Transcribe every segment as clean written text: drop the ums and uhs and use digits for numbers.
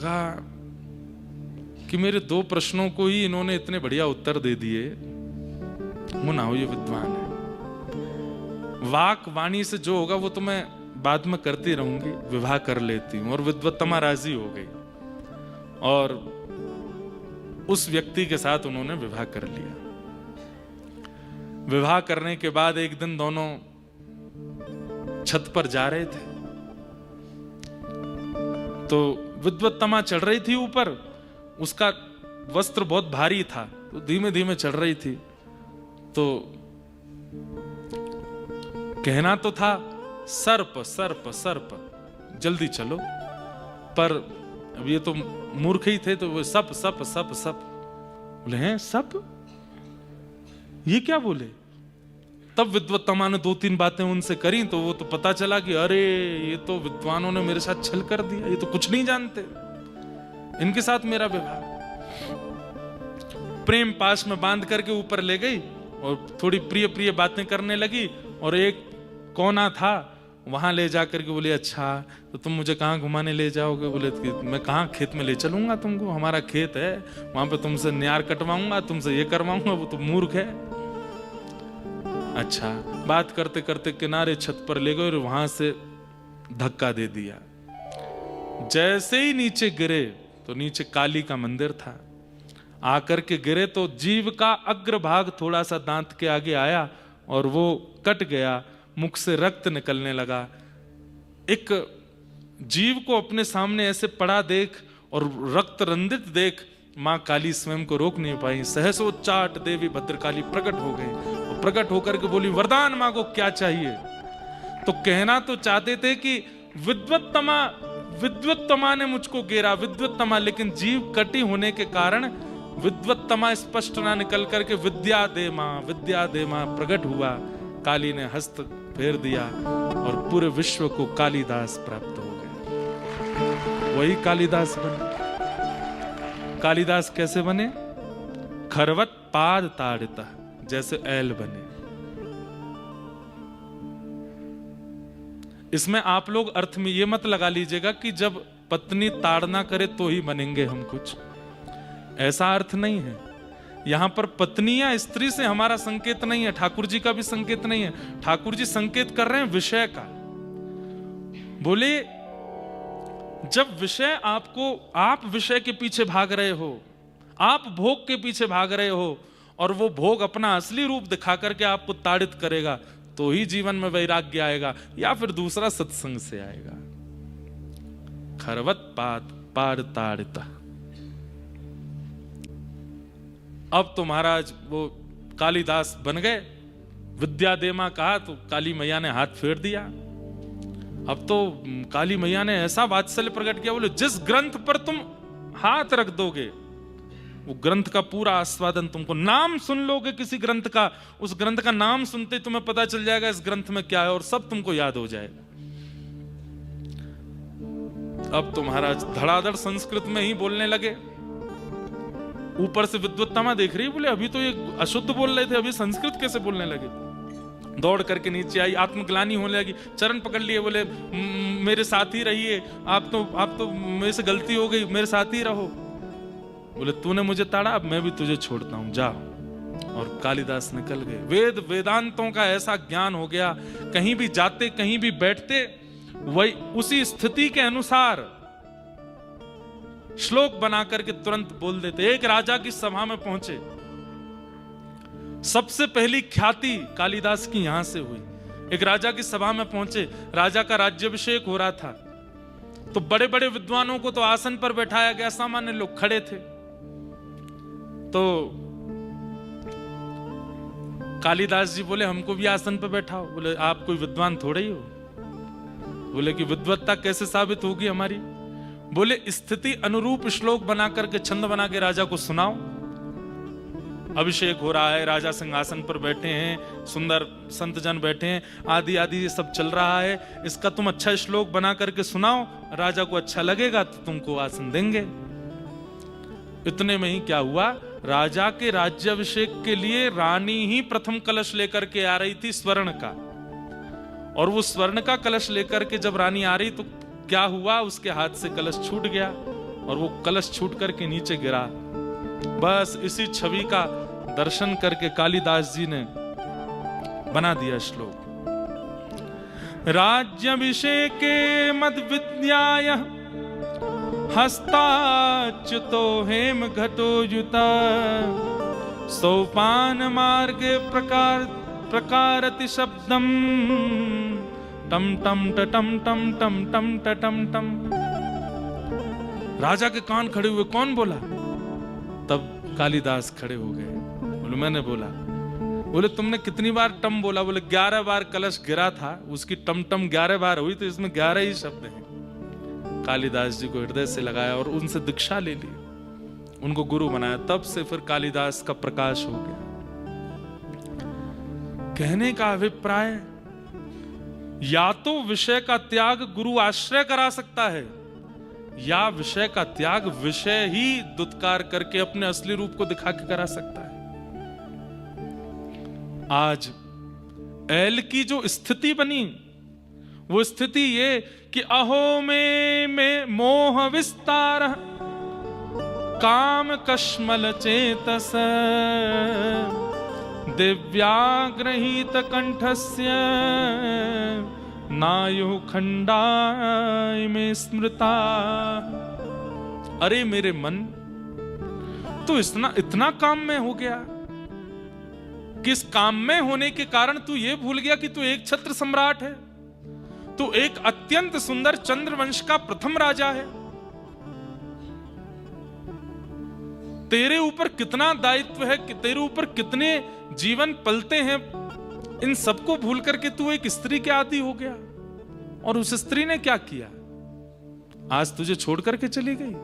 कहा कि मेरे 2 प्रश्नों को ही इन्होंने इतने बढ़िया उत्तर दे दिए, वो ना हो ये विद्वान है। वाक वाणी से जो होगा वो तो मैं बाद में करती रहूंगी, विवाह कर लेती हूं। और विद्वत्तमा राजी हो गई और उस व्यक्ति के साथ उन्होंने विवाह कर लिया। विवाह करने के बाद एक दिन दोनों छत पर जा रहे थे तो विद्वत्तमा चढ़ रही थी ऊपर, उसका वस्त्र बहुत भारी था तो धीमे धीमे चढ़ रही थी। तो कहना तो था सर्प सर्प सर्प जल्दी चलो, पर अब ये तो मूर्ख ही थे तो वो सप सप सप सप बोले, हैं सप, ये क्या बोले? तब विद्वत्तमा ने 2-3 बातें उनसे करी तो वो तो पता चला कि अरे ये तो विद्वानों ने मेरे साथ छल कर दिया, ये तो कुछ नहीं जानते, इनके साथ मेरा विवाह। प्रेम पाश में बांध करके ऊपर ले गई और थोड़ी प्रिय प्रिय बातें करने लगी और एक कोना था वहां ले जाकर के बोले, अच्छा तो तुम मुझे कहाँ घुमाने ले जाओगे? बोले मैं कहाँ खेत में ले चलूंगा तुमको, हमारा खेत है, वहां पे तुमसे न्यार कटवाऊंगा, तुमसे ये करवाऊंगा। वो तो मूर्ख है। अच्छा, बात करते करते किनारे छत पर ले गए और वहां से धक्का दे दिया। जैसे ही नीचे गिरे तो नीचे काली का मंदिर था। आकर के गिरे तो जीव का अग्रभाग थोड़ा सा दांत के आगे आया और वो कट गया, मुख से रक्त निकलने लगा। एक जीव को अपने सामने ऐसे पड़ा देख और रक्त रंजित देख मां काली स्वयं को रोक नहीं पाई। सहसोच्चाट देवी भद्रकाली प्रकट हो गई और प्रकट होकर के बोली, वरदान मांगो, क्या चाहिए? तो कहना तो चाहते थे कि विद्वत्तमा ने मुझको घेरा, विद्वत्तमा, लेकिन जीव कटी होने के कारण विद्वत्तमा स्पष्ट ना निकल करके विद्या दे मां प्रकट हुआ। काली ने हस्त फेर दिया और पूरे विश्व को कालिदास प्राप्त हो गया। वही कालिदास बने। कालिदास कैसे बने? खरवत पाद ताड़िता, जैसे ऐल बने। इसमें आप लोग अर्थ में ये मत लगा लीजिएगा कि जब पत्नी ताड़ना करे तो ही बनेंगे हम कुछ, ऐसा अर्थ नहीं है। यहां पर पत्नी या स्त्री से हमारा संकेत नहीं है, ठाकुर जी का भी संकेत नहीं है। ठाकुर जी संकेत कर रहे हैं विषय का। बोले जब विषय आपको, आप विषय के पीछे भाग रहे हो, आप भोग के पीछे भाग रहे हो और वो भोग अपना असली रूप दिखा करके आपको ताड़ित करेगा तो ही जीवन में वैराग्य आएगा, या फिर दूसरा सत्संग से आएगा। खरवत पाद ताड़िता। अब तो महाराज वो कालिदास बन गए। विद्या दे मां कहा तो काली मैया ने हाथ फेर दिया। अब तो काली मैया ने ऐसा वात्सल्य प्रकट किया, बोले जिस ग्रंथ पर तुम हाथ रख दोगे वो ग्रंथ का पूरा आस्वादन तुमको, नाम सुन लोगे किसी ग्रंथ का, उस ग्रंथ का नाम सुनते तुम्हें पता चल जाएगा इस ग्रंथ में क्या है और सब तुमको याद हो जाएगा। अब तो महाराज धड़ाधड़ संस्कृत में ही बोलने लगे। ऊपर से विद्वत्तमा देख रही, बोले अभी तो ये अशुद्ध बोल रहे थे, अभी संस्कृत कैसे बोलने लगे? दौड़ करके नीचे आई, आत्मग्लानि होने लगी, चरण पकड़ लिए, बोले मेरे साथ ही रहिए, आप तो मेरे से गलती हो गई, मेरे साथ ही रहो। बोले तूने मुझे ताड़ा, अब मैं भी तुझे छोड़ता हूं, जा। और कालिदास निकल गए। वेदांतों का ऐसा ज्ञान हो गया, कहीं भी जाते कहीं भी बैठते वही उसी स्थिति के अनुसार श्लोक बना करके तुरंत बोल देते। एक राजा की सभा में पहुंचे, सबसे पहली ख्याति कालिदास की यहां से हुई। एक राजा की सभा में पहुंचे, राजा का राज्याभिषेक हो रहा था तो बड़े बड़े विद्वानों को तो आसन पर बैठाया गया, सामान्य लोग खड़े थे। तो कालिदास जी बोले हमको भी आसन पर बैठाओ। बोले आप कोई विद्वान थोड़े ही हो। बोले कि विद्वत्ता कैसे साबित होगी हमारी? बोले स्थिति अनुरूप श्लोक बना करके, छंद बना के राजा को सुनाओ। अभिषेक हो रहा है, राजा सिंहासन पर बैठे हैं, सुंदर संत जन बैठे हैं, आदि आदि ये सब चल रहा है, इसका तुम अच्छा श्लोक बना करके सुनाओ, राजा को अच्छा लगेगा तो तुमको आसन देंगे। इतने में ही क्या हुआ, राजा के राज्याभिषेक के लिए रानी ही प्रथम कलश लेकर के आ रही थी स्वर्ण का, और वो स्वर्ण का कलश लेकर के जब रानी आ रही तो क्या हुआ, उसके हाथ से कलश छूट गया और वो कलश छूट करके नीचे गिरा। बस इसी छवि का दर्शन करके कालिदास जी ने बना दिया श्लोक। राज्याभिषेके मद्विद्याय हस्ताच्युतो हेम घटो युता सोपान मार्गे प्रकारति शब्दम टम टम टम टम टम टम टम टम। राजा के कान खड़े हुए, कौन बोला? तब कालिदास खड़े हो गए, बोले मैंने बोला। बोले तुमने कितनी बार टम बोला? बोले 11 बार कलश गिरा था, उसकी टम टम 11 बार हुई, तो इसमें 11 ही शब्द हैं। कालिदास जी को हृदय से लगाया और उनसे दीक्षा ले ली, उनको गुरु बनाया। तब से फिर कालिदास का प्रकाश हो गया। कहने का अभिप्राय, या तो विषय का त्याग गुरु आश्रय करा सकता है, या विषय का त्याग विषय ही दुत्कार करके अपने असली रूप को दिखा के करा सकता है। आज एल की जो स्थिति बनी, वो स्थिति ये कि अहो में मोह विस्तार काम कश्मल चेतस दिव्याग्रहीत कंठस्य नायु खंडाय में स्मृता। अरे मेरे मन, तू इतना काम में हो गया, किस काम में होने के कारण तू ये भूल गया कि तू एक छत्र सम्राट है, तू एक अत्यंत सुंदर चंद्रवंश का प्रथम राजा है। तेरे ऊपर कितना दायित्व है, कि तेरे ऊपर कितने जीवन पलते हैं, इन सबको भूल करके तू एक स्त्री के आदी हो गया। और उस स्त्री ने क्या किया? आज तुझे छोड़ करके चली गई,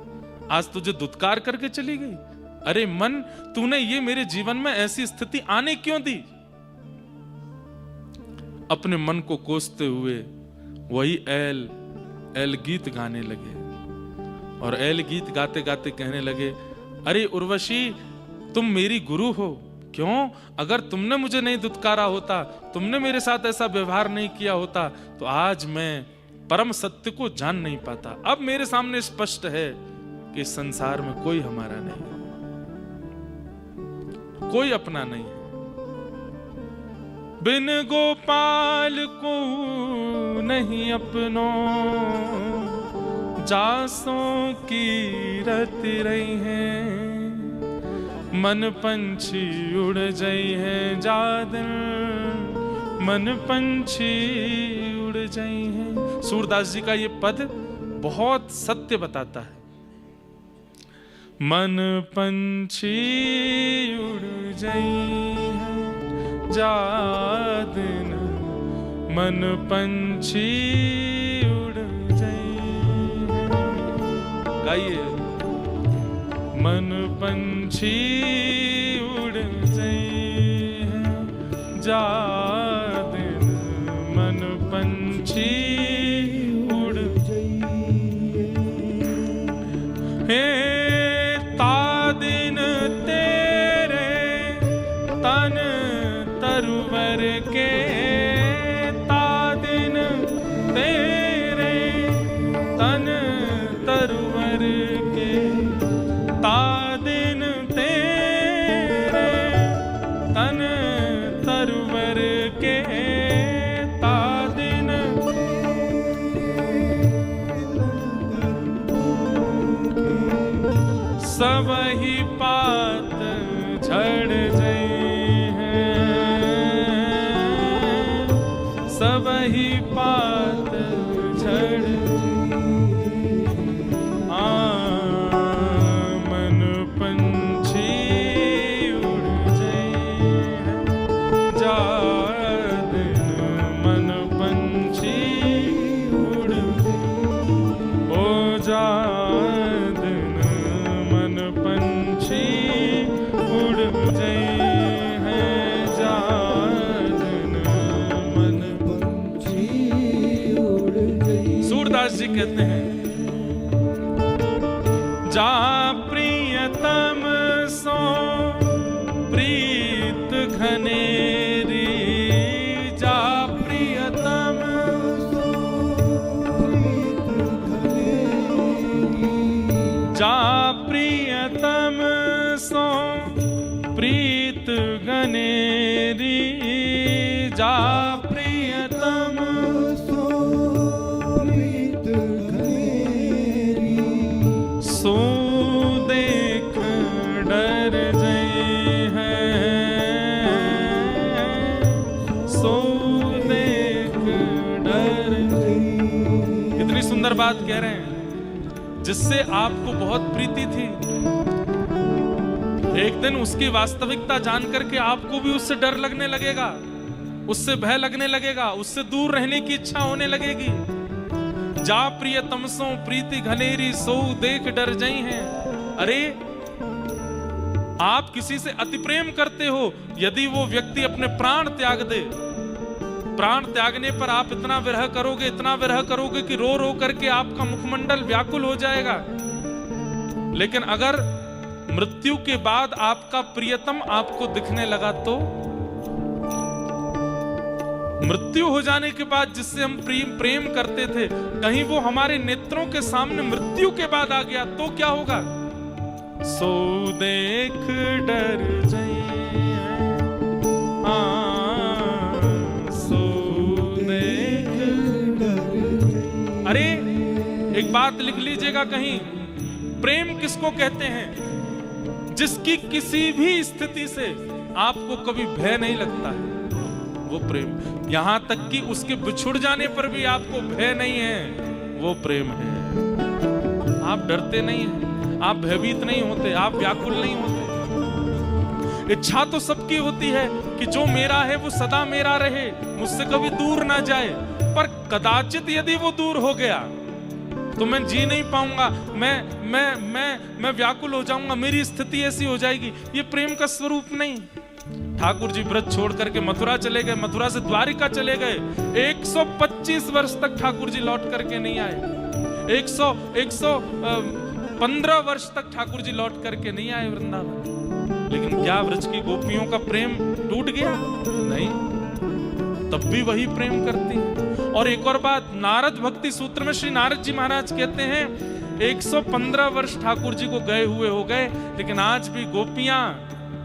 आज तुझे दुत्कार करके चली गई। अरे मन, तूने ये मेरे जीवन में ऐसी स्थिति आने क्यों दी? अपने मन को कोसते हुए वही एल गीत गाने लगे, और एल गीत गाते गाते कहने लगे, अरे उर्वशी, तुम मेरी गुरु हो। क्यों? अगर तुमने मुझे नहीं दुत्कारा होता, तुमने मेरे साथ ऐसा व्यवहार नहीं किया होता, तो आज मैं परम सत्य को जान नहीं पाता। अब मेरे सामने स्पष्ट है कि इस संसार में कोई हमारा नहीं है, कोई अपना नहीं है। बिन गोपाल को नहीं अपनो, जासों की रति रही है। मन पंछी उड़ जाई है जादन, मन पंछी उड़ जाई है। सूरदास जी का ये पद बहुत सत्य बताता है। मन पंछी उड़ जाई है जादन, मन पंछी उड़ जाई है। गाइए, मन पंछी उड़ जाई है जादन, मन पंछी उड़ जाई है। तादिन तेरे तन तरुवर के, तादिन तेरे तन तरुवर के, तादिन तेरे तन तरुवर के, तादिन सब ही पात झड़ गई है, सब ही पात झड़ जी कहते हैं, जा प्रियतम सो प्रीत घनेरी, जा प्रियतम सो प्रीत घनेरी, प्रियतम सो प्रीत घनेरी, जा प्रियतम सो प्रीत घनेरी, सो देख डर जई है, सो देख डर जई। कितनी सुंदर बात कह रहे हैं। जिससे आपको बहुत प्रीति थी, एक दिन उसकी वास्तविकता जान करके आपको भी उससे डर लगने लगेगा, उससे भय लगने लगेगा, उससे दूर रहने की इच्छा होने लगेगी। जा प्रियतम सो प्रीति घनेरी, सो देख डर जई हैं। अरे आप किसी से अति प्रेम करते हो, यदि वो व्यक्ति अपने प्राण त्याग दे, प्राण त्यागने पर आप इतना विरह करोगे, इतना विरह करोगे कि रो रो करके आपका मुखमंडल व्याकुल हो जाएगा। लेकिन अगर मृत्यु के बाद आपका प्रियतम आपको दिखने लगा तो, मृत्यु हो जाने के बाद जिससे हम प्रेम करते थे, कहीं वो हमारे नेत्रों के सामने मृत्यु के बाद आ गया तो क्या होगा? सो देख डर जई, अरे एक बात लिख लीजिएगा कहीं, प्रेम किसको कहते हैं? जिसकी किसी भी स्थिति से आपको कभी भय नहीं लगता है, वो प्रेम। यहां तक कि उसके बिछुड़ जाने पर भी आपको भय नहीं है, वो प्रेम है। आप डरते नहीं हैं, आप भयभीत नहीं होते, आप व्याकुल नहीं होते। इच्छा तो सबकी होती है कि जो मेरा है वो सदा मेरा रहे, मुझसे कभी दूर ना जाए। पर कदाचित यदि वो दूर हो गया तो मैं जी नहीं पाऊंगा, मैं व्याकुल हो जाऊंगा, मेरी स्थिति ऐसी हो जाएगी। ये प्रेम का स्वरूप नहीं। ठाकुर जी व्रत छोड़ करके मथुरा चले गए, मथुरा से द्वारिका चले गए। 125 वर्ष तक ठाकुर जी लौट करके नहीं आए। 115 वर्ष तक ठाकुर जी लौट करके नहीं आए वृंदावन। लेकिन क्या व्रज की गोपियों का प्रेम टूट गया? नहीं, तब भी वही प्रेम करती है। और एक और बात, नारद भक्ति सूत्र में श्री नारद जी महाराज कहते हैं 115 वर्ष ठाकुर जी को गए हुए हो गए, लेकिन आज भी गोपियां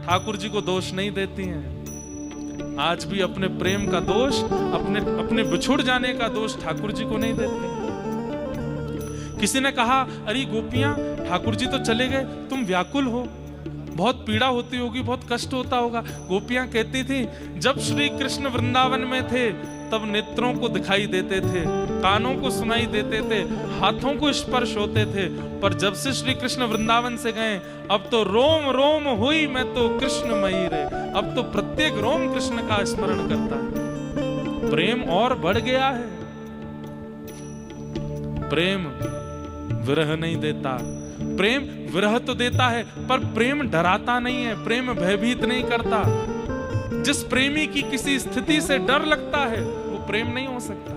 ठाकुर जी को दोष नहीं देती हैं। आज भी अपने प्रेम का दोष, अपने बिछुड़ जाने का दोष ठाकुर जी को नहीं देती। किसी ने कहा, अरे गोपियां, ठाकुर जी तो चले गए, तुम व्याकुल हो, बहुत पीड़ा होती होगी, बहुत कष्ट होता होगा। गोपियां कहती थी, जब श्री कृष्ण वृंदावन में थे तब नेत्रों को दिखाई देते थे, कानों को सुनाई देते थे, हाथों को स्पर्श होते थे, पर जब से श्री कृष्ण वृंदावन से गए, अब तो रोम रोम हुई मैं तो कृष्णमयी रे। अब तो प्रत्येक रोम कृष्ण का स्मरण करता है। प्रेम और बढ़ गया है। प्रेम विरह नहीं देता। प्रेम विरह तो देता है, पर प्रेम डराता नहीं है, प्रेम भयभीत नहीं करता। जिस प्रेमी की किसी स्थिति से डर लगता है, वो प्रेम नहीं हो सकता।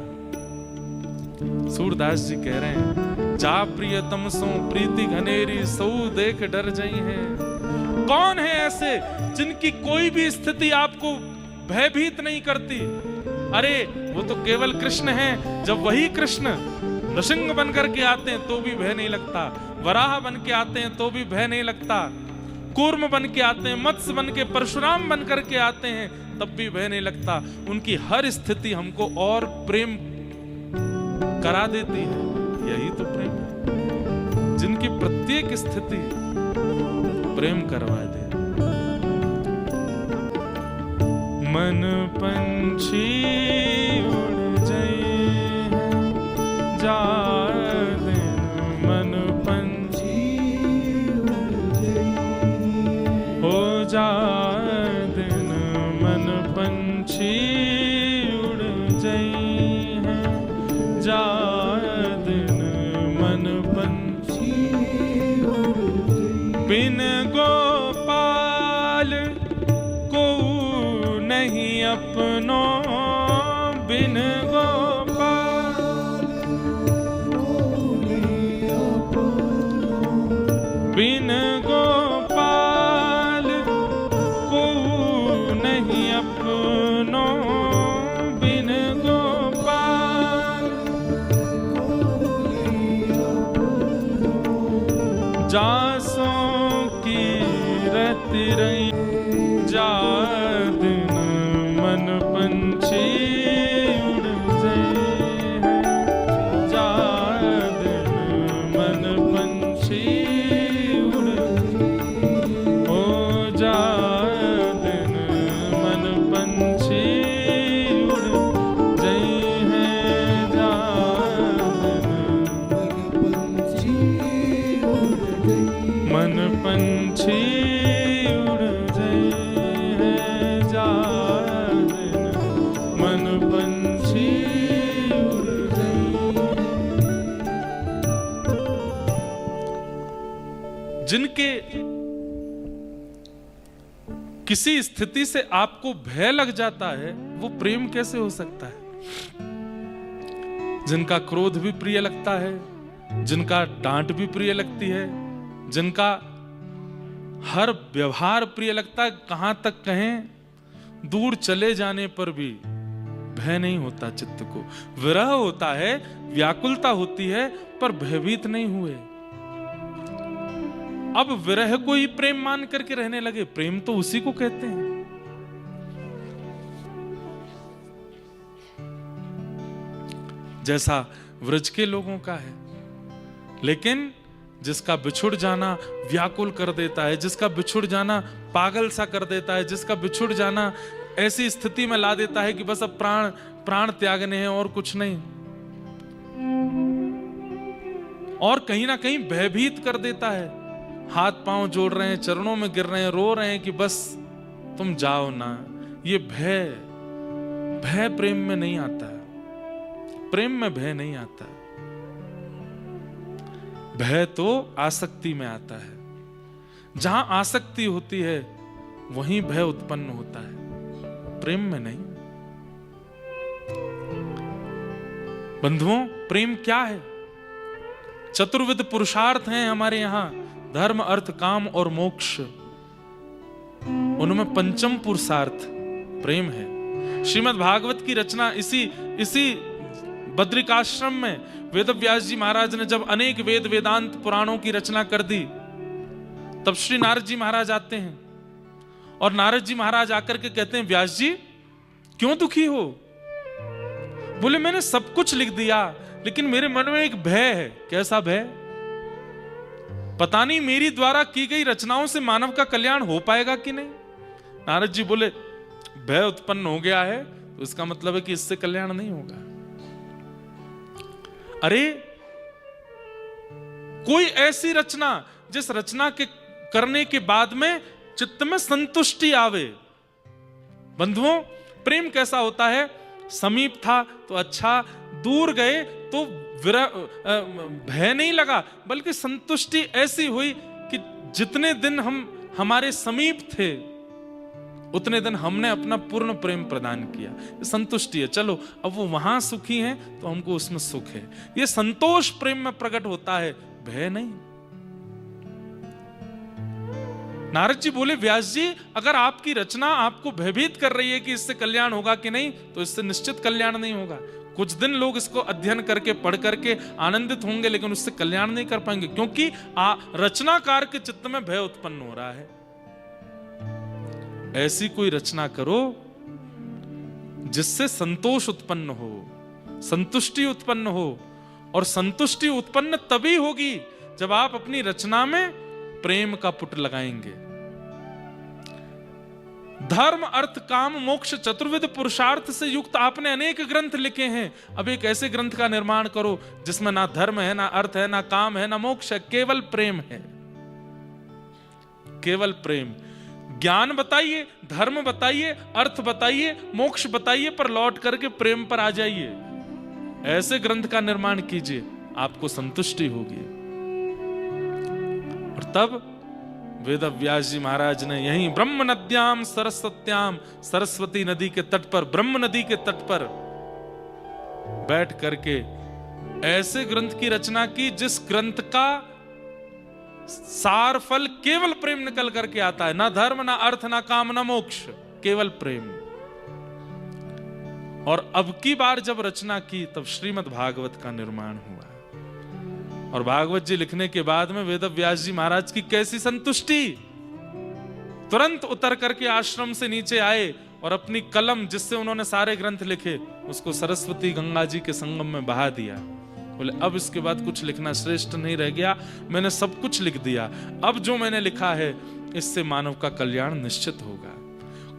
सूरदास जी कह रहे हैं, जा प्रियतम सो प्रीति घनेरी, सो देख डर जई हैं। कौन है ऐसे जिनकी कोई भी स्थिति आपको भयभीत नहीं करती? अरे वो तो केवल कृष्ण हैं। जब वही कृष्ण नृसिंह बनकर के आते हैं तो भी भय नहीं लगता, वराह बन के आते हैं तो भी भय नहीं लगता, कूर्म बन के आते हैं, मत्स्य बन के, परशुराम बन करके आते हैं, तब भी भय नहीं लगता। उनकी हर स्थिति हमको और प्रेम करा देती है। यही तो प्रेम है, जिनकी प्रत्येक स्थिति प्रेम करवा दे। मन पंछी उड़ जाए जा दिन, मन पंछी उड़ जाए हो जा दिन, मन पंछी उड़ जाए जा दिन, मन पंछी उड़ जाए। बिन गोपाल को नहीं अपनो, बिन गोपाल को नहीं अपनो, बिन गोपाल को नहीं अपनो, बिन गोपाल को नहीं अपनो। जा आसों की रहती रही, जा दिन मन पंछी उड़ गए हैं, जा दिन मन पंछी उड़ गए, ओ जा दिन मन पंछी उड़ गए हैं, जा मन पंछी उड़ गए हैं, जा दिन मन पंछी उड़ गए। जिनके किसी स्थिति से आपको भय लग जाता है, वो प्रेम कैसे हो सकता है? जिनका क्रोध भी प्रिय लगता है, जिनका डांट भी प्रिय लगती है, जिनका हर व्यवहार प्रिय लगता है, कहां तक कहें दूर चले जाने पर भी भय नहीं होता चित्त को। विरह होता है, व्याकुलता होती है, पर भयभीत नहीं हुए। अब विरह को ही प्रेम मान करके रहने लगे। प्रेम तो उसी को कहते हैं। जैसा व्रज के लोगों का है, लेकिन जिसका बिछुड़ जाना व्याकुल कर देता है, जिसका बिछुड़ जाना पागल सा कर देता है, जिसका बिछुड़ जाना ऐसी स्थिति में ला देता है कि बस अब प्राण त्यागने हैं और कुछ नहीं, और कहीं ना कहीं भयभीत कर देता है। हाथ पांव जोड़ रहे हैं, चरणों में गिर रहे हैं, रो रहे हैं कि बस तुम जाओ ना। ये भय प्रेम में नहीं आता है। प्रेम में भय नहीं आता है। भय तो आसक्ति में आता है। जहां आसक्ति होती है वहीं भय उत्पन्न होता है, प्रेम में नहीं। बंधुओं, प्रेम क्या है? चतुर्विध पुरुषार्थ हैं हमारे यहां, धर्म अर्थ काम और मोक्ष। उनमें पंचम पुरुषार्थ प्रेम है। श्रीमद् भागवत की रचना इसी बद्रिकाश्रम में वेदव्यास जी महाराज ने जब अनेक वेद वेदांत पुराणों की रचना कर दी, तब श्री नारद जी महाराज आते हैं और नारद जी महाराज आकर के कहते हैं, व्यास जी क्यों दुखी हो? बोले मैंने सब कुछ लिख दिया, लेकिन मेरे मन में एक भय है। कैसा भय? पता नहीं मेरी द्वारा की गई रचनाओं से मानव का कल्याण हो पाएगा कि नहीं। नारद जी बोले, भय उत्पन्न हो गया है तो इसका मतलब है कि इससे कल्याण नहीं होगा। अरे कोई ऐसी रचना जिस रचना के करने के बाद में चित्त में संतुष्टि आवे। बंधुओं, प्रेम कैसा होता है? समीप था तो अच्छा, दूर गए तो भय नहीं लगा, बल्कि संतुष्टि ऐसी हुई कि जितने दिन हमारे समीप थे उतने दिन हमने अपना पूर्ण प्रेम प्रदान किया। संतुष्टि है। चलो अब वो वहां सुखी हैं तो हमको उसमें सुख है। ये संतोष प्रेम में प्रकट होता है, भय नहीं। नारद जी बोले, व्यास जी अगर आपकी रचना आपको भयभीत कर रही है कि इससे कल्याण होगा कि नहीं, तो इससे निश्चित कल्याण नहीं होगा। कुछ दिन लोग इसको अध्ययन करके पढ़ करके आनंदित होंगे, लेकिन उससे कल्याण नहीं कर पाएंगे, क्योंकि रचनाकार के चित्त में भय उत्पन्न हो रहा है। ऐसी कोई रचना करो जिससे संतोष उत्पन्न हो, संतुष्टि उत्पन्न हो। और संतुष्टि उत्पन्न तभी होगी जब आप अपनी रचना में प्रेम का पुट लगाएंगे। धर्म अर्थ काम मोक्ष चतुर्विध पुरुषार्थ से युक्त आपने अनेक ग्रंथ लिखे हैं। अब एक ऐसे ग्रंथ का निर्माण करो जिसमें ना धर्म है, ना अर्थ है, ना काम है, ना मोक्ष है, केवल प्रेम है। केवल प्रेम। ज्ञान बताइए, धर्म बताइए, अर्थ बताइए, मोक्ष बताइए, पर लौट करके प्रेम पर आ जाइए। ऐसे ग्रंथ का निर्माण कीजिए, आपको संतुष्टि होगी। और तब वेदव्यास जी महाराज ने यहीं ब्रह्म नद्याम सरस्वत्याम, सरस्वती नदी के तट पर, ब्रह्म नदी के तट पर बैठ करके ऐसे ग्रंथ की रचना की जिस ग्रंथ का सार फल केवल प्रेम निकल करके आता है। ना धर्म, ना अर्थ, ना काम, ना मोक्ष, केवल प्रेम। और अब की बार जब रचना की तब श्रीमद् भागवत का निर्माण हुआ। और भागवत जी लिखने के बाद में वेद व्यास जी महाराज की कैसी संतुष्टि, तुरंत उतर करके आश्रम से नीचे आए और अपनी कलम जिससे उन्होंने सारे ग्रंथ लिखे उसको सरस्वती गंगा जी के संगम में बहा दिया। बोले अब इसके बाद कुछ लिखना श्रेष्ठ नहीं रह गया, मैंने सब कुछ लिख दिया, अब जो मैंने लिखा है इससे मानव का कल्याण निश्चित होगा।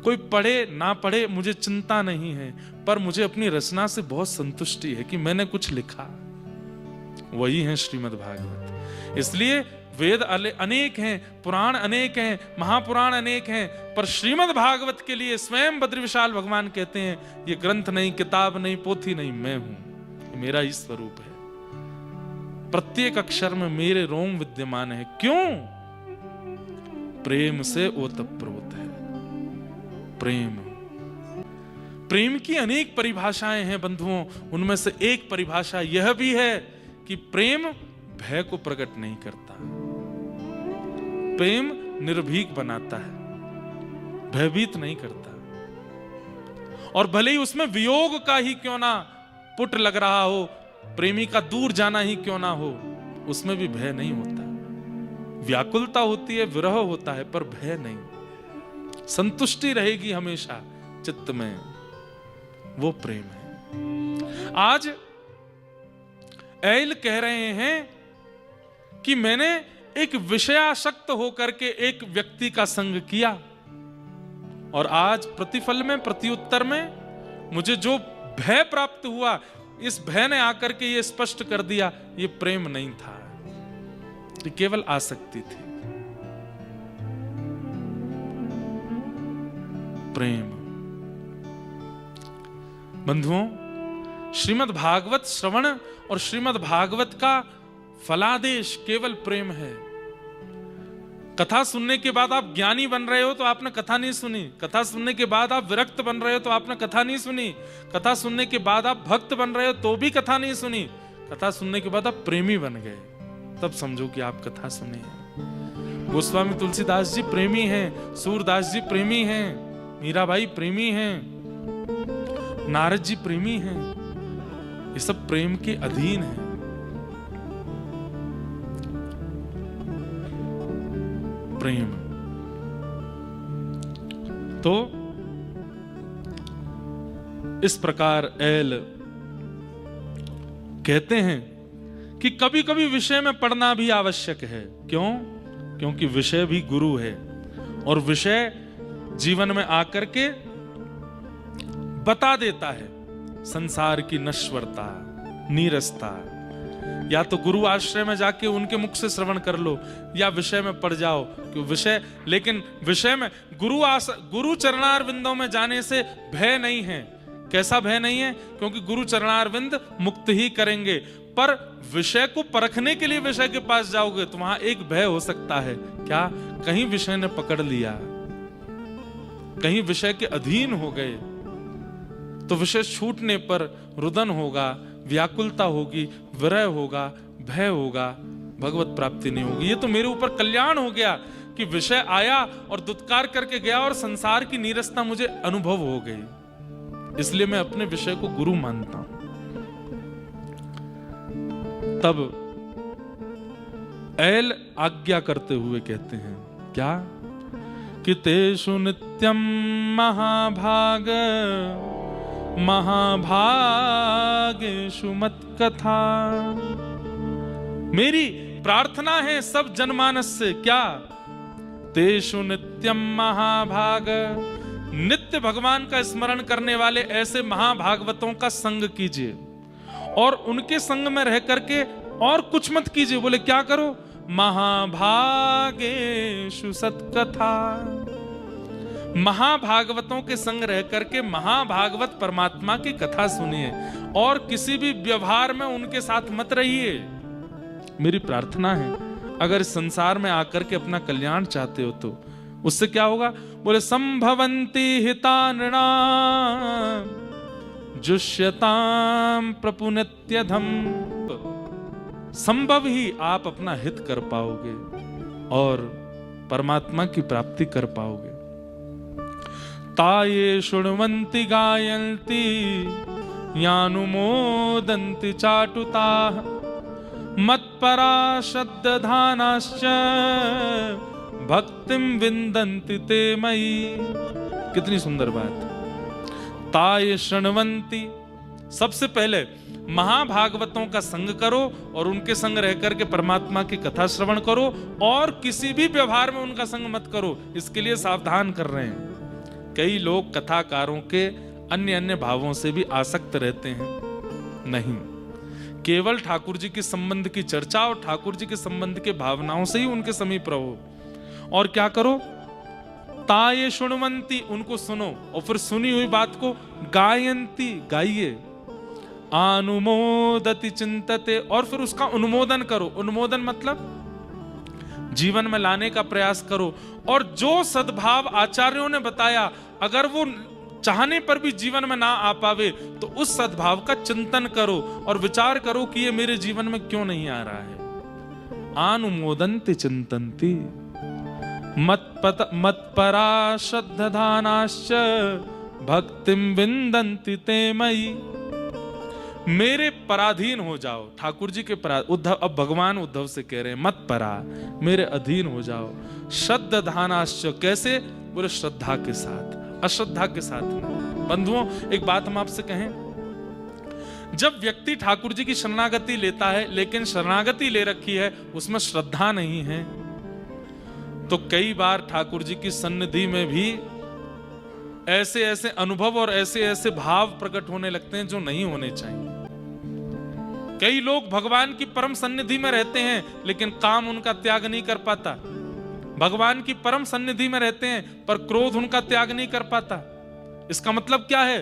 कोई पढ़े ना पढ़े मुझे चिंता नहीं है, पर मुझे अपनी रचना से बहुत संतुष्टि है कि मैंने कुछ लिखा। वही है श्रीमद् भागवत। इसलिए वेद अनेक हैं, पुराण अनेक हैं, महापुराण अनेक हैं, पर श्रीमद् भागवत के लिए स्वयं बद्री विशाल भगवान कहते हैं ये ग्रंथ नहीं, किताब नहीं, पोथी नहीं, मैं हूं, मेरा ही स्वरूप है। प्रत्येक अक्षर में मेरे रोम विद्यमान है। क्यों? प्रेम से ओतप्रोत है। प्रेम की अनेक परिभाषाएं हैं बंधुओं, उनमें से एक परिभाषा यह भी है कि प्रेम भय को प्रकट नहीं करता, प्रेम निर्भीक बनाता है, भयभीत नहीं करता। और भले ही उसमें वियोग का ही क्यों ना पुट लग रहा हो, प्रेमी का दूर जाना ही क्यों ना हो, उसमें भी भय नहीं होता। व्याकुलता होती है, विरह होता है, पर भय नहीं। संतुष्टि रहेगी हमेशा चित्त में, वो प्रेम है। आज ऐल कह रहे हैं कि मैंने एक विषयासक्त होकर के एक व्यक्ति का संग किया और आज प्रतिफल में, प्रत्युत्तर में मुझे जो भय प्राप्त हुआ, इस भय ने आकर के ये स्पष्ट कर दिया ये प्रेम नहीं था, ये केवल आसक्ति थी। प्रेम। बंधुओं, श्रीमद् भागवत श्रवण और श्रीमद् भागवत का फलादेश केवल प्रेम है। कथा सुनने के बाद आप ज्ञानी बन रहे हो तो आपने कथा नहीं सुनी, कथा सुनने के बाद आप विरक्त बन रहे हो तो आपने कथा नहीं सुनी, कथा सुनने के बाद आप भक्त बन रहे हो तो भी कथा नहीं सुनी, कथा सुनने के बाद आप प्रेमी बन गए तब समझो कि आप कथा सुने। गोस्वामी तुलसीदास जी प्रेमी हैं, सूरदास जी प्रेमी हैं, मीराबाई प्रेमी हैं, नारद जी प्रेमी हैं, ये सब प्रेम के अधीन है। प्रेम तो इस प्रकार ऐल कहते हैं कि कभी कभी विषय में पढ़ना भी आवश्यक है। क्यों? क्योंकि विषय भी गुरु है और विषय जीवन में आकर के बता देता है संसार की नश्वरता, नीरसता। या तो गुरु आश्रय में जाके उनके मुख से श्रवण कर लो या विषय में पढ़ जाओ कि विषय, लेकिन विषय में गुरु चरणारविंदों में जाने से भय नहीं है। कैसा भय नहीं है? क्योंकि गुरु चरणारविंद मुक्त ही करेंगे, पर विषय को परखने के लिए विषय के पास जाओगे तो वहां एक भय हो सकता है। क्या? कहीं विषय ने पकड़ लिया, कहीं विषय के अधीन हो गए तो विषय छूटने पर रुदन होगा, व्याकुलता होगी, विरह होगा, भय होगा, भगवत प्राप्ति नहीं होगी। ये तो मेरे ऊपर कल्याण हो गया कि विषय आया और दुत्कार करके गया और संसार की नीरसता मुझे अनुभव हो गई, इसलिए मैं अपने विषय को गुरु मानता हूं। तब ऐल आज्ञा करते हुए कहते हैं क्या कि तेषु नित्यम महाभाग महाभागेषु मत कथा। मेरी प्रार्थना है सब जनमानस से, क्या? तेषु नित्यम महाभाग, नित्य भगवान का स्मरण करने वाले ऐसे महाभागवतों का संग कीजिए और उनके संग में रह करके और कुछ मत कीजिए। बोले क्या करो? महाभागेषु सत्कथा, महाभागवतों के संग रह करके महाभागवत परमात्मा की कथा सुनिए और किसी भी व्यवहार में उनके साथ मत रहिए। मेरी प्रार्थना है अगर संसार में आकर के अपना कल्याण चाहते हो तो उससे क्या होगा? बोले संभवन्ति हितानृणाम जुष्यताम प्रपुनित्यधम। संभव ही आप अपना हित कर पाओगे और परमात्मा की प्राप्ति कर पाओगे। ताये शृण्वन्ति गायन्ति यानुमोदन्ति चाटुताः मत्परा श्रद्धानाश्च भक्तिम विन्दन्ति ते मयि। कितनी सुंदर बात। ताये शृण्वन्ति, सबसे पहले महाभागवतों का संग करो और उनके संग रह करके परमात्मा की कथा श्रवण करो, और किसी भी व्यवहार में उनका संग मत करो। इसके लिए सावधान कर रहे हैं। कई लोग कथाकारों के अन्य अन्य भावों से भी आसक्त रहते हैं। नहीं, केवल ठाकुर जी के संबंध की चर्चा और ठाकुर जी के संबंध के भावनाओं से ही उनके समीप रहो। और क्या करो? ताये शृण्वन्ति, उनको सुनो, और फिर सुनी हुई बात को गायन्ति, गाइए। अनुमोदति चिंतते, और फिर उसका अनुमोदन करो। अनुमोदन मतलब जीवन में लाने का प्रयास करो। और जो सद्भाव आचार्यों ने बताया, अगर वो चाहने पर भी जीवन में ना आ पावे, तो उस सद्भाव का चिंतन करो और विचार करो कि ये मेरे जीवन में क्यों नहीं आ रहा है। अनुमोदन्ति चिंतन्ति मत्परा श्रद्धानाश्च भक्तिम विन्दन्ति ते मयि। मेरे पराधीन हो जाओ। ठाकुर जी के उद्धव, अब भगवान उद्धव से कह रहे हैं मत परा, मेरे अधीन हो जाओ। श्रद्धानाश्च, कैसे? बोले श्रद्धा के साथ, अश्रद्धा के साथ नहीं। बंधुओं, एक बात हम आपसे कहें, जब व्यक्ति ठाकुर जी की शरणागति लेता है, लेकिन शरणागति ले रखी है उसमें श्रद्धा नहीं है, तो कई बार ठाकुर जी की सन्निधि में भी ऐसे ऐसे अनुभव और ऐसे ऐसे भाव प्रकट होने लगते हैं जो नहीं होने चाहिए। कई लोग भगवान की परम सन्निधि में रहते हैं लेकिन काम उनका त्याग नहीं कर पाता। भगवान की परम सन्निधि में रहते हैं पर क्रोध उनका त्याग नहीं कर पाता। इसका मतलब क्या है?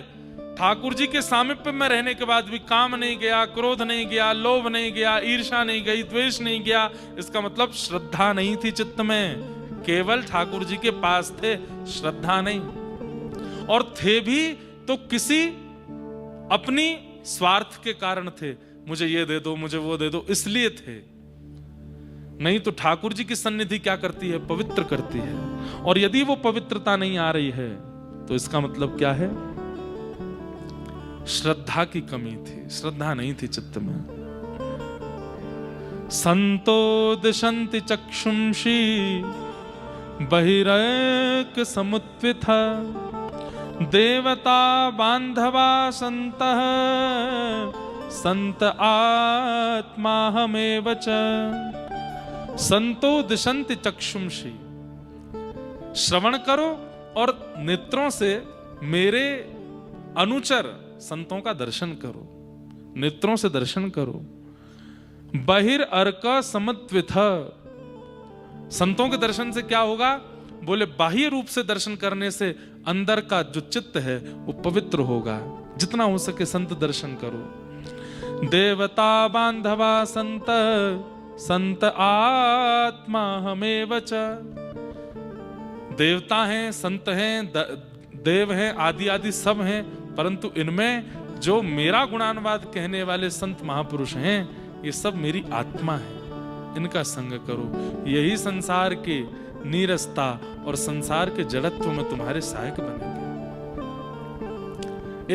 ठाकुर जी के सामीप्य में रहने के बाद भी काम नहीं गया, क्रोध नहीं गया, लोभ नहीं गया, ईर्ष्या नहीं गई, द्वेष नहीं गया। इसका मतलब श्रद्धा नहीं थी चित्त में, केवल ठाकुर जी के पास थे, श्रद्धा नहीं। और थे भी तो किसी अपनी स्वार्थ के कारण थे, मुझे ये दे दो, मुझे वो दे दो, इसलिए थे। नहीं तो ठाकुर जी की सन्निधि क्या करती है? पवित्र करती है। और यदि वो पवित्रता नहीं आ रही है तो इसका मतलब क्या है? श्रद्धा की कमी थी, श्रद्धा नहीं थी चित्त में। संतो दिशन्ति चक्षुंषि बहिरैक समुत्थिता देवता बांधवा संतः संत आत्मा हमेव च। संतो दिशन्ति चक्षुंषि, श्रवण करो और नेत्रों से मेरे अनुचर संतों का दर्शन करो, नेत्रों से दर्शन करो। बहिर अर्क समत्विथ, संतों के दर्शन से क्या होगा? बोले बाह्य रूप से दर्शन करने से अंदर का जो चित्त है वो पवित्र होगा। जितना हो सके संत दर्शन करो। देवता बांधवा संत संत आत्मा हमेव च। देवता हैं, संत हैं, देव हैं, आदि आदि सब हैं, परंतु इनमें जो मेरा गुणानुवाद कहने वाले संत महापुरुष हैं ये सब मेरी आत्मा है, इनका संग करो। यही संसार के नीरसता और संसार के जड़त्व में तुम्हारे सहायक बनेंगे।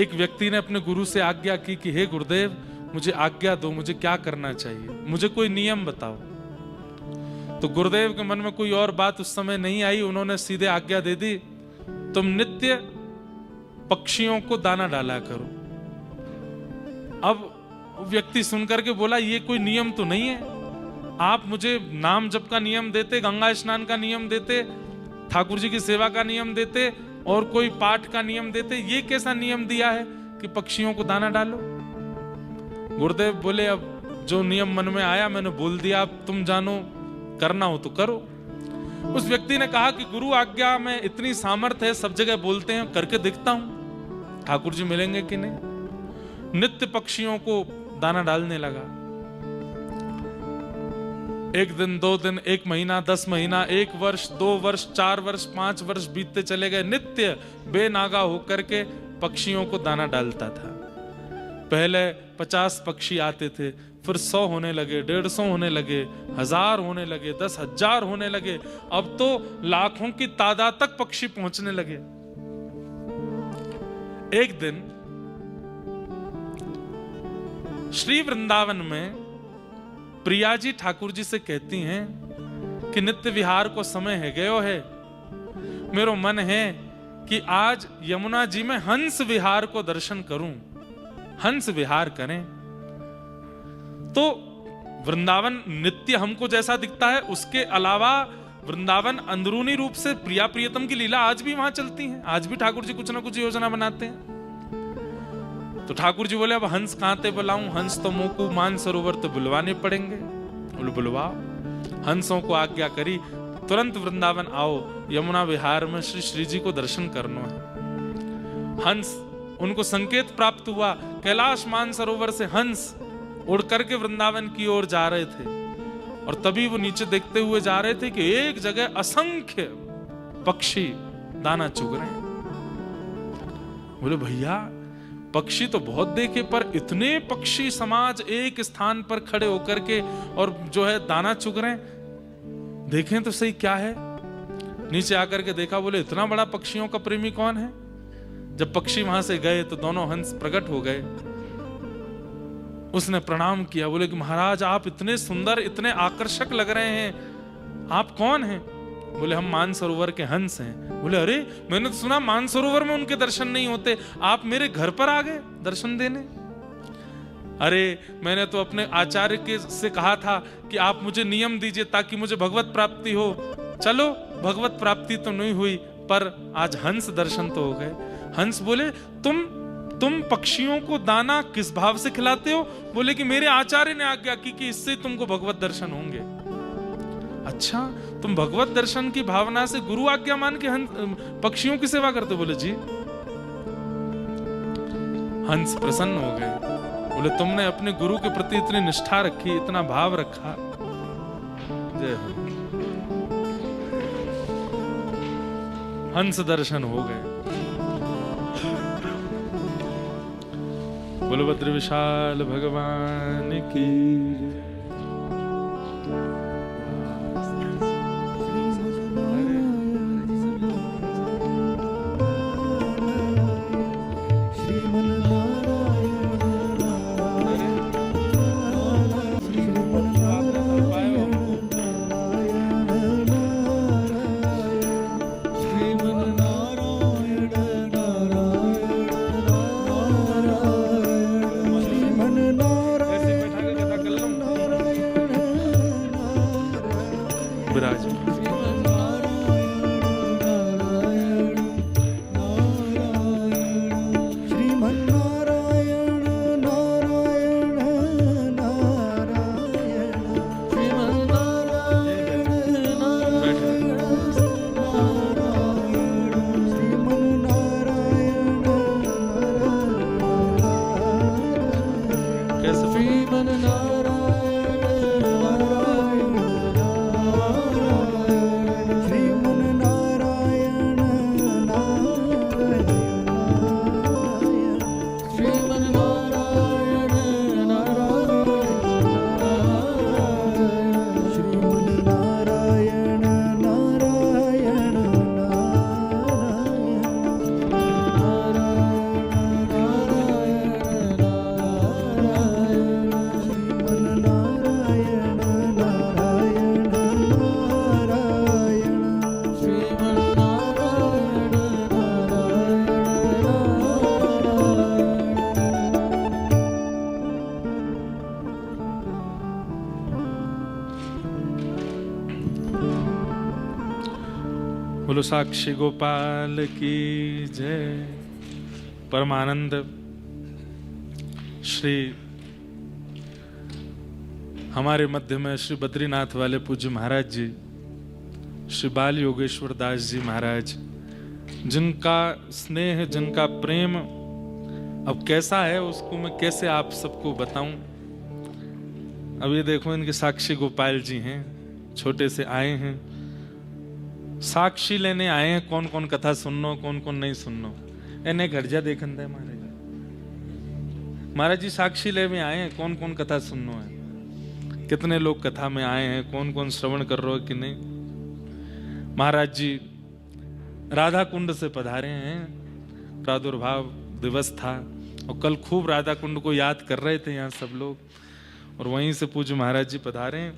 एक व्यक्ति ने अपने गुरु से आज्ञा की कि हे गुरुदेव, मुझे आज्ञा दो, मुझे क्या करना चाहिए, मुझे कोई नियम बताओ। तो गुरुदेव के मन में कोई और बात उस समय नहीं आई, उन्होंने सीधे आज्ञा दे दी, तुम नित्य पक्षियों को दाना डाला करो। अब व्यक्ति सुनकर के बोला ये कोई नियम तो नहीं है, आप मुझे नाम जप का नियम देते, गंगा स्नान का नियम देते, ठाकुर जी की सेवा का नियम देते और कोई पाठ का नियम देते, ये कैसा नियम दिया है कि पक्षियों को दाना डालो। गुरुदेव बोले अब जो नियम मन में आया मैंने बोल दिया, अब तुम जानो, करना हो तो करो। उस व्यक्ति ने कहा कि गुरु आज्ञा में इतनी सामर्थ्य है, सब जगह बोलते हैं, करके दिखता हूं ठाकुर जी मिलेंगे कि नहीं। नित्य पक्षियों को दाना डालने लगा। एक दिन, 2 दिन, 1 महीना, 10 महीना, 1 वर्ष, 2 वर्ष, 4 वर्ष, 5 वर्ष बीतते चले गए। नित्य बेनागा होकर के पक्षियों को दाना डालता था। पहले 50 पक्षी आते थे, फिर 100 होने लगे, 150 होने लगे, 1000 होने लगे, 10,000 होने लगे, अब तो लाखों की तादाद तक पक्षी पहुंचने लगे। एक दिन श्री वृंदावन में प्रिया जी ठाकुर जी से कहती हैं कि नित्य विहार को समय है गयो है, मेरो मन है कि आज यमुना जी में हंस विहार को दर्शन करूं, हंस विहार करें। तो वृंदावन नित्य हमको जैसा दिखता है, उसके अलावा वृंदावन अंदरूनी रूप से प्रिया प्रियतम की लीला आज भी वहां चलती है। आज भी ठाकुर जी कुछ ना कुछ योजना बनाते हैं। तो ठाकुर जी बोले अब हंस कहां ते बुलाऊं, हंस तो मुंह को मान सरोवर तो बुलवाने पड़ेंगे। बोले बुलवाओ। हंसों को आज्ञा करी, तुरंत वृंदावन आओ, यमुना विहार में श्री जी को दर्शन करना है। हंस, उनको संकेत प्राप्त हुआ, कैलाश मान सरोवर से हंस उड़ करके वृंदावन की ओर जा रहे थे। और तभी वो नीचे देखते हुए जा रहे थे कि एक जगह असंख्य पक्षी दाना चुग रहे हैं। बोले भैया पक्षी तो बहुत देखे, पर इतने पक्षी समाज एक स्थान पर खड़े होकर के और जो है दाना चुग रहे हैं, देखें तो सही क्या है। नीचे आकर के देखा, बोले इतना बड़ा पक्षियों का प्रेमी कौन है। जब पक्षी वहां से गए तो दोनों हंस प्रकट हो गए। उसने प्रणाम किया, बोले कि महाराज आप इतने सुंदर, इतने आकर्षक लग रहे हैं, आप कौन हैं। बोले हम मानसरोवर के हंस हैं। बोले अरे मैंने तो सुना मानसरोवर में उनके दर्शन नहीं होते, आप मेरे घर पर आ गए दर्शन देने। अरे मैंने तो अपने आचार्य के से कहा था कि आप मुझे नियम दीजिए ताकि मुझे भगवत प्राप्ति हो। चलो भगवत प्राप्ति तो नहीं हुई, पर आज हंस दर्शन तो हो गए। हंस बोले तुम पक्षियों को दाना किस भाव से खिलाते हो। बोले कि मेरे आचार्य ने आज्ञा की कि इससे तुमको भगवत दर्शन होंगे। अच्छा, तुम भगवत दर्शन की भावना से गुरु आज्ञा मान के पक्षियों की सेवा करते। बोले जी। हंस प्रसन्न हो गए। बोले तुमने अपने गुरु के प्रति इतनी निष्ठा रखी, इतना भाव रखा। जय हो। हंस दर्शन हो गए। बोलो भद्र विशाल भगवान की। बोलो साक्षी गोपाल की जय। परमानंद श्री हमारे मध्य में श्री बद्रीनाथ वाले पूज्य महाराज जी, श्री बाल योगेश्वर दास जी महाराज, जिनका स्नेह, जिनका प्रेम अब कैसा है उसको मैं कैसे आप सबको बताऊं। अब ये देखो इनके साक्षी गोपाल जी हैं, छोटे से आए हैं, साक्षी लेने आए हैं कौन कौन कथा सुननो कौन कौन नहीं सुननो। इन्हें घर जा देखन दे महाराज जी साक्षी ले में आए हैं कौन कौन कथा सुननो है। कितने लोग कथा में आए हैं, कौन कौन श्रवण कर रहे हो कि नहीं। महाराज जी राधा कुंड से पधारे हैं, प्रादुर्भाव दिवस था और कल खूब राधा कुंड को याद कर रहे थे यहाँ सब लोग। और वहीं से पूज्य महाराज जी पधारे हैं।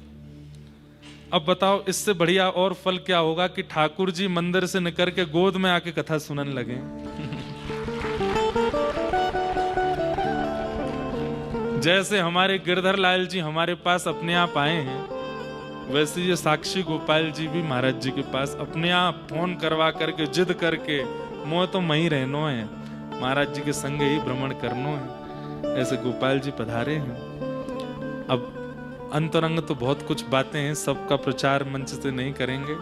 अब बताओ इससे बढ़िया और फल क्या होगा कि ठाकुर जी मंदिर से निकल के गोद में आके कथा सुनने लगे। जैसे हमारे गिरधर लाल जी हमारे पास अपने आप आए हैं, वैसे ये साक्षी गोपाल जी भी महाराज जी के पास अपने आप फोन करवा करके जिद करके मोह तो मही रहनो है, महाराज जी के संग ही भ्रमण करनो है, ऐसे गोपाल जी पधारे हैं। अब अंतरंग तो बहुत कुछ बातें हैं, सबका प्रचार मंच से नहीं करेंगे,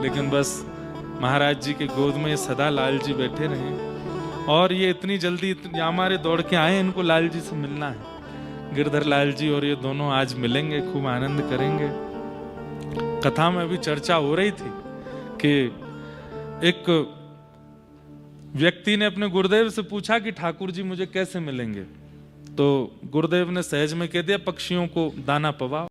लेकिन बस महाराज जी के गोद में सदा लाल जी बैठे रहे और ये इतनी जल्दी हमारे दौड़ के आए, इनको लाल जी से मिलना है। गिरधर लाल जी और ये दोनों आज मिलेंगे, खूब आनंद करेंगे। कथा में भी चर्चा हो रही थी कि एक व्यक्ति ने अपने गुरुदेव से पूछा कि ठाकुर जी मुझे कैसे मिलेंगे, तो गुरुदेव ने सहज में कह दिया पक्षियों को दाना पवाओ।